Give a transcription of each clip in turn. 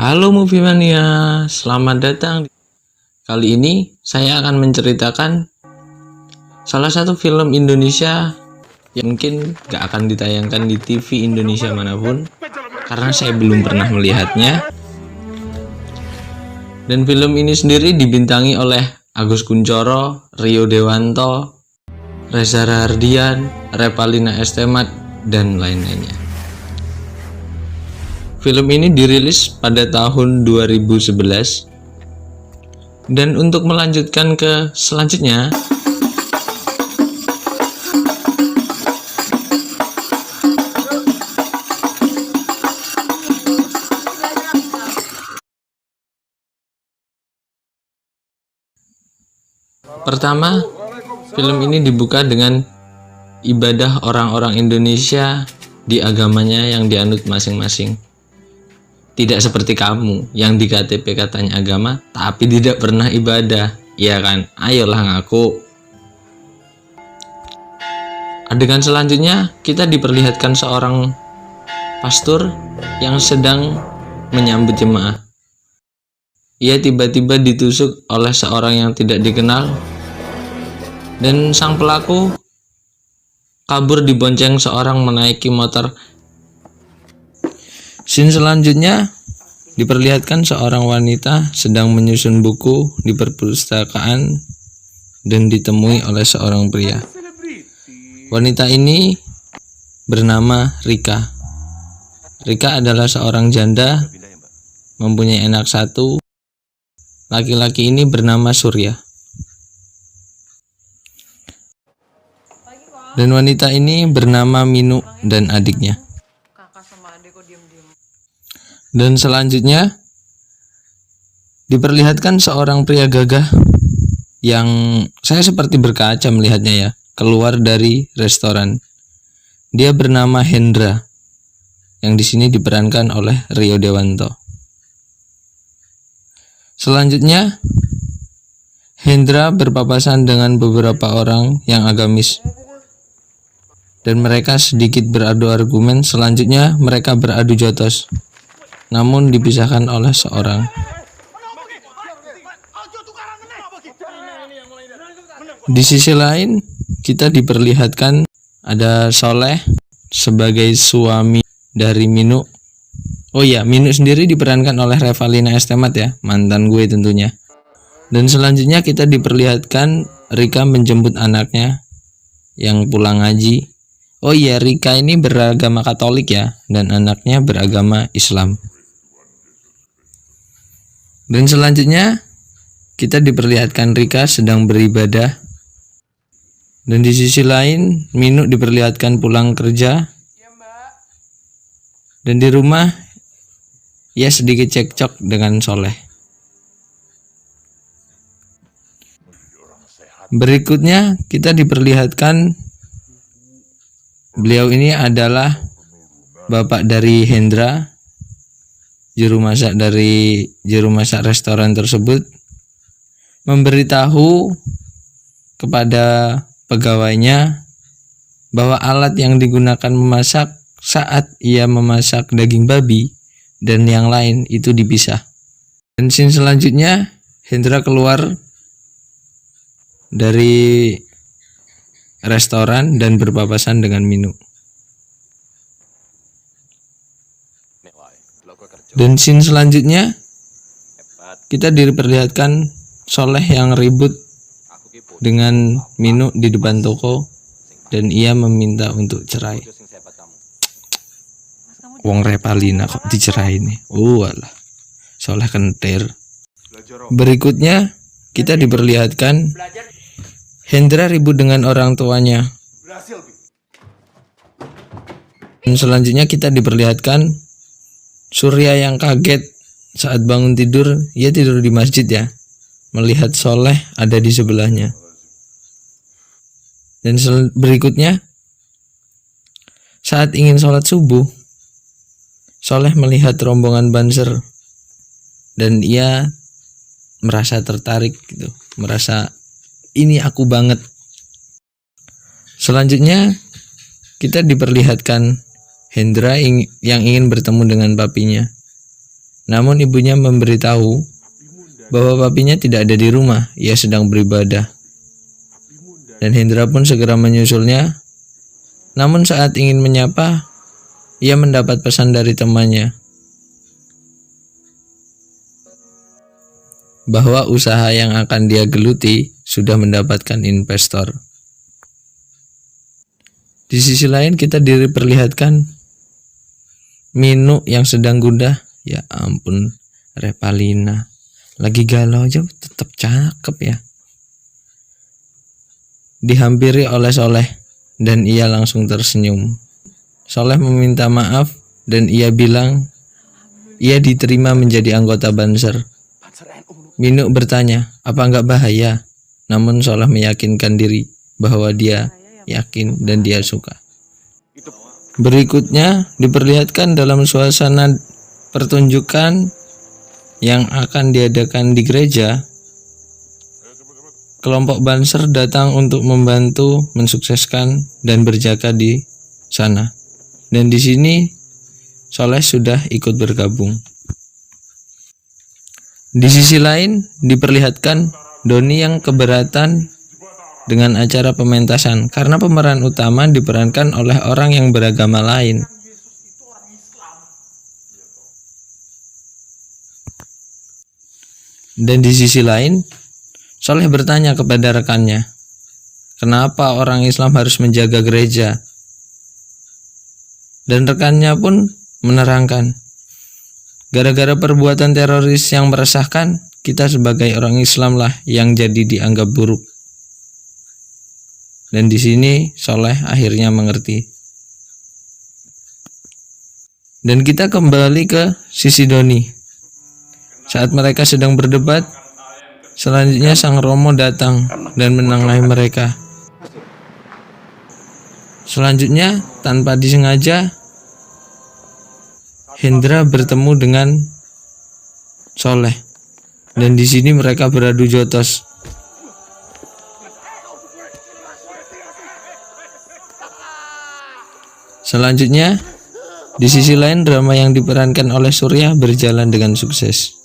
Halo Movie Mania, selamat datang. Kali ini saya akan menceritakan salah satu film Indonesia yang mungkin gak akan ditayangkan di TV Indonesia manapun karena saya belum pernah melihatnya. Dan film ini sendiri dibintangi oleh Agus Kuncoro, Rio Dewanto, Reza Rahardian, Revalina S. Temat, dan lain-lainnya. Film ini dirilis pada tahun 2011. Dan untuk melanjutkan ke selanjutnya, pertama, film ini dibuka dengan ibadah orang-orang Indonesia di agamanya yang dianut masing-masing. Tidak seperti kamu yang di KTP katanya agama tapi tidak pernah ibadah, iya kan? Ayolah ngaku. Adegan selanjutnya kita diperlihatkan seorang pastor yang sedang menyambut jemaah. Ia tiba-tiba ditusuk oleh seorang yang tidak dikenal dan sang pelaku kabur dibonceng seorang menaiki motor. Scene selanjutnya diperlihatkan seorang wanita sedang menyusun buku di perpustakaan dan ditemui oleh seorang pria. Wanita ini bernama Rika. Rika adalah seorang janda, mempunyai anak satu. Laki-laki ini bernama Surya. Dan wanita ini bernama Minu dan adiknya. Dan selanjutnya diperlihatkan seorang pria gagah yang saya seperti berkaca melihatnya ya, keluar dari restoran. Dia bernama Hendra, yang di sini diperankan oleh Rio Dewanto. Selanjutnya Hendra berpapasan dengan beberapa orang yang agamis dan mereka sedikit beradu argumen. Selanjutnya mereka beradu jotos, namun dipisahkan oleh seorang. Di sisi lain kita diperlihatkan ada Soleh sebagai suami dari Minu. Oh iya, Minu sendiri diperankan oleh Revalina S. Temat ya, mantan gue tentunya. Dan selanjutnya kita diperlihatkan Rika menjemput anaknya yang pulang ngaji. Oh iya, Rika ini beragama Katolik ya, dan anaknya beragama Islam. Dan selanjutnya kita diperlihatkan Rika sedang beribadah. Dan di sisi lain Minu diperlihatkan pulang kerja. Dan di rumah ia sedikit cekcok dengan Soleh. Berikutnya kita diperlihatkan beliau ini adalah bapak dari Hendra, juru masak restoran tersebut, memberitahu kepada pegawainya bahwa alat yang digunakan memasak saat ia memasak daging babi dan yang lain itu dipisah. Dan scene selanjutnya Hendra keluar dari restoran dan berpapasan dengan Minu. Dan scene selanjutnya kita diperlihatkan Soleh yang ribut dengan Minu di depan toko dan ia meminta untuk cerai. Wong Revalina kok dicerai nih. Walah, Soleh kentir. Berikutnya kita diperlihatkan Hendra ribut dengan orang tuanya. Dan selanjutnya kita diperlihatkan Surya yang kaget saat bangun tidur. Ia tidur di masjid ya, melihat Soleh ada di sebelahnya. Dan berikutnya saat ingin sholat subuh, Soleh melihat rombongan banser dan ia merasa tertarik gitu, merasa ini aku banget. Selanjutnya kita diperlihatkan Hendra yang ingin bertemu dengan papinya. Namun ibunya memberitahu bahwa papinya tidak ada di rumah, ia sedang beribadah. Dan Hendra pun segera menyusulnya. Namun saat ingin menyapa, ia mendapat pesan dari temannya bahwa usaha yang akan dia geluti sudah mendapatkan investor. Di sisi lain kita diperlihatkan Minu yang sedang gundah. Ya ampun, Revalina lagi galau aja tetap cakep ya. Dihampiri oleh Soleh dan ia langsung tersenyum. Soleh meminta maaf dan ia bilang ia diterima menjadi anggota Banser. Minu bertanya, apa enggak bahaya? Namun Soleh meyakinkan diri bahwa dia yakin dan dia suka. Berikutnya diperlihatkan dalam suasana pertunjukan yang akan diadakan di gereja. Kelompok Banser datang untuk membantu mensukseskan dan berjaga di sana. Dan di sini Soleh sudah ikut bergabung. Di sisi lain diperlihatkan Doni yang keberatan dengan acara pementasan karena pemeran utama diperankan oleh orang yang beragama lain. Dan di sisi lain, Soleh bertanya kepada rekannya, kenapa orang Islam harus menjaga gereja? Dan rekannya pun menerangkan, gara-gara perbuatan teroris yang meresahkan, kita sebagai orang Islam lah yang jadi dianggap buruk. Dan di sini Soleh akhirnya mengerti. Dan kita kembali ke sisi Doni. Saat mereka sedang berdebat, selanjutnya Sang Romo datang dan menengahi mereka. Selanjutnya, tanpa disengaja, Hendra bertemu dengan Soleh. Dan di sini mereka beradu jotos. Selanjutnya, di sisi lain drama yang diperankan oleh Surya berjalan dengan sukses.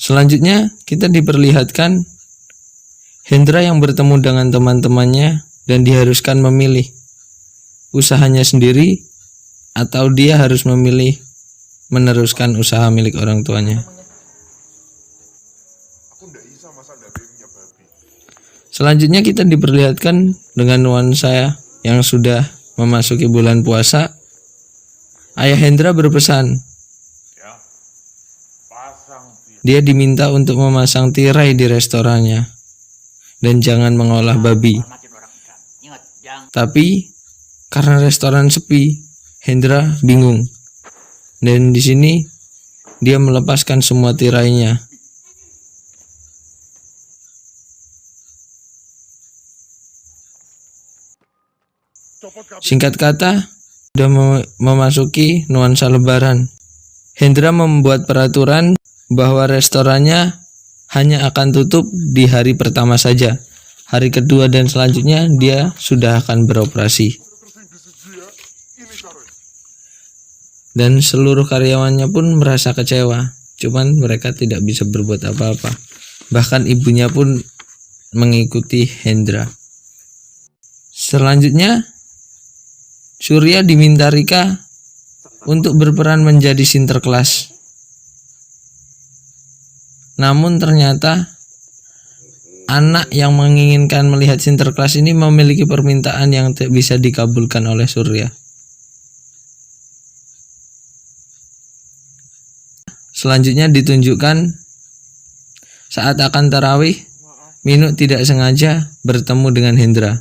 Selanjutnya, kita diperlihatkan Hendra yang bertemu dengan teman-temannya dan diharuskan memilih usahanya sendiri atau dia harus memilih meneruskan usaha milik orang tuanya. Selanjutnya kita diperlihatkan dengan nuansa yang sudah memasuki bulan puasa. Ayah Hendra berpesan. Dia diminta untuk memasang tirai di restorannya dan jangan mengolah babi. Tapi karena restoran sepi, Hendra bingung. Dan di sini dia melepaskan semua tirainya. Singkat kata, sudah memasuki nuansa lebaran. Hendra membuat peraturan bahwa restorannya hanya akan tutup di hari pertama saja. Hari kedua dan selanjutnya dia sudah akan beroperasi. Dan seluruh karyawannya pun merasa kecewa. Cuman mereka tidak bisa berbuat apa-apa. Bahkan ibunya pun mengikuti Hendra. Selanjutnya, Surya diminta Rika untuk berperan menjadi Sinterklas. Namun ternyata anak yang menginginkan melihat Sinterklas ini memiliki permintaan yang tak bisa dikabulkan oleh Surya. Selanjutnya ditunjukkan saat akan tarawih, Minu tidak sengaja bertemu dengan Hendra.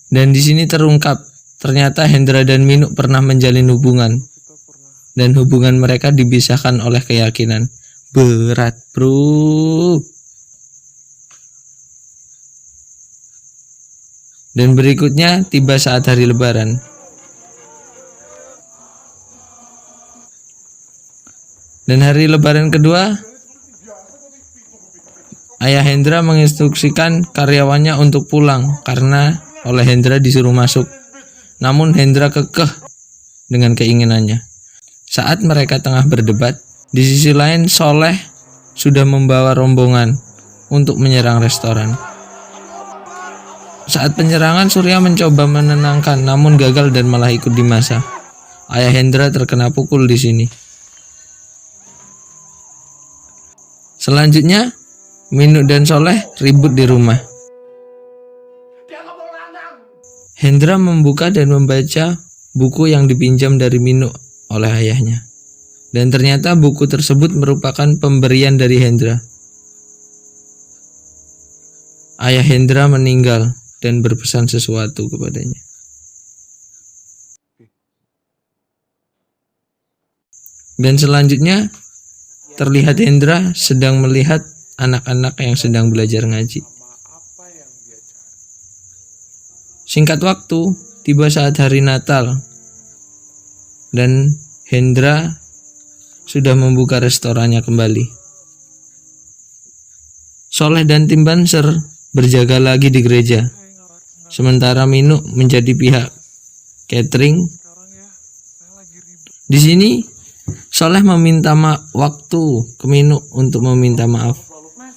Dan di sini terungkap ternyata Hendra dan Minu pernah menjalin hubungan. Dan hubungan mereka dipisahkan oleh keyakinan. Berat, bro. Dan berikutnya tiba saat hari lebaran. Dan hari lebaran kedua, ayah Hendra menginstruksikan karyawannya untuk pulang karena oleh Hendra disuruh masuk. Namun Hendra kekeh dengan keinginannya. Saat mereka tengah berdebat, di sisi lain Soleh sudah membawa rombongan untuk menyerang restoran. Saat penyerangan, Surya mencoba menenangkan, namun gagal dan malah ikut dimasa. Ayah Hendra terkena pukul di sini. Selanjutnya, Minu dan Soleh ribut di rumah. Hendra membuka dan membaca buku yang dipinjam dari Minu oleh ayahnya. Dan ternyata buku tersebut merupakan pemberian dari Hendra. Ayah Hendra meninggal dan berpesan sesuatu kepadanya. Dan selanjutnya terlihat Hendra sedang melihat anak-anak yang sedang belajar ngaji. Singkat waktu, tiba saat hari Natal dan Hendra sudah membuka restorannya kembali. Soleh dan tim Banser berjaga lagi di gereja, sementara Minu menjadi pihak catering. Di sini Soleh meminta waktu ke Minu untuk meminta maaf.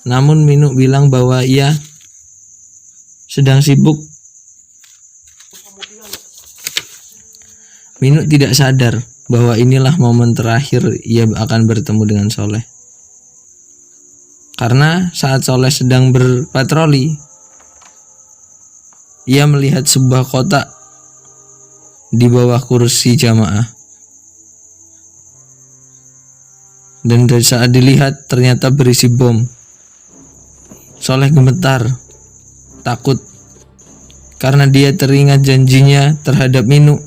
Namun Minu bilang bahwa ia sedang sibuk. Minu tidak sadar bahwa inilah momen terakhir ia akan bertemu dengan Soleh. Karena saat Soleh sedang berpatroli, ia melihat sebuah kotak di bawah kursi jamaah. Dan saat dilihat ternyata berisi bom. Soleh gemetar, takut, karena dia teringat janjinya terhadap Minu.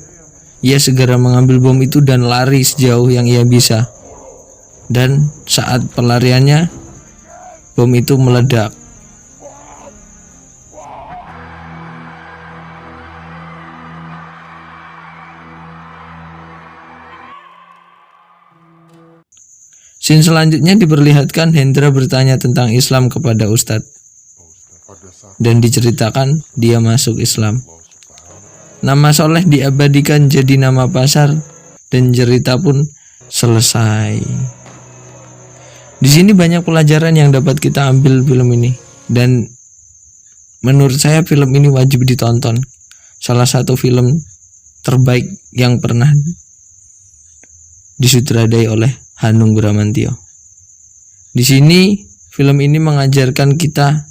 Ia segera mengambil bom itu dan lari sejauh yang ia bisa. Dan saat pelariannya, bom itu meledak. Scene selanjutnya diperlihatkan Hendra bertanya tentang Islam kepada Ustadz. Dan diceritakan dia masuk Islam. Nama Soleh diabadikan jadi nama pasar dan cerita pun selesai. Di sini banyak pelajaran yang dapat kita ambil film ini, dan menurut saya film ini wajib ditonton. Salah satu film terbaik yang pernah disutradai oleh Hanung Bramantyo. Di sini film ini mengajarkan kita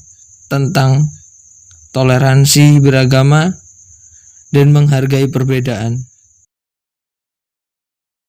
tentang toleransi beragama dan menghargai perbedaan.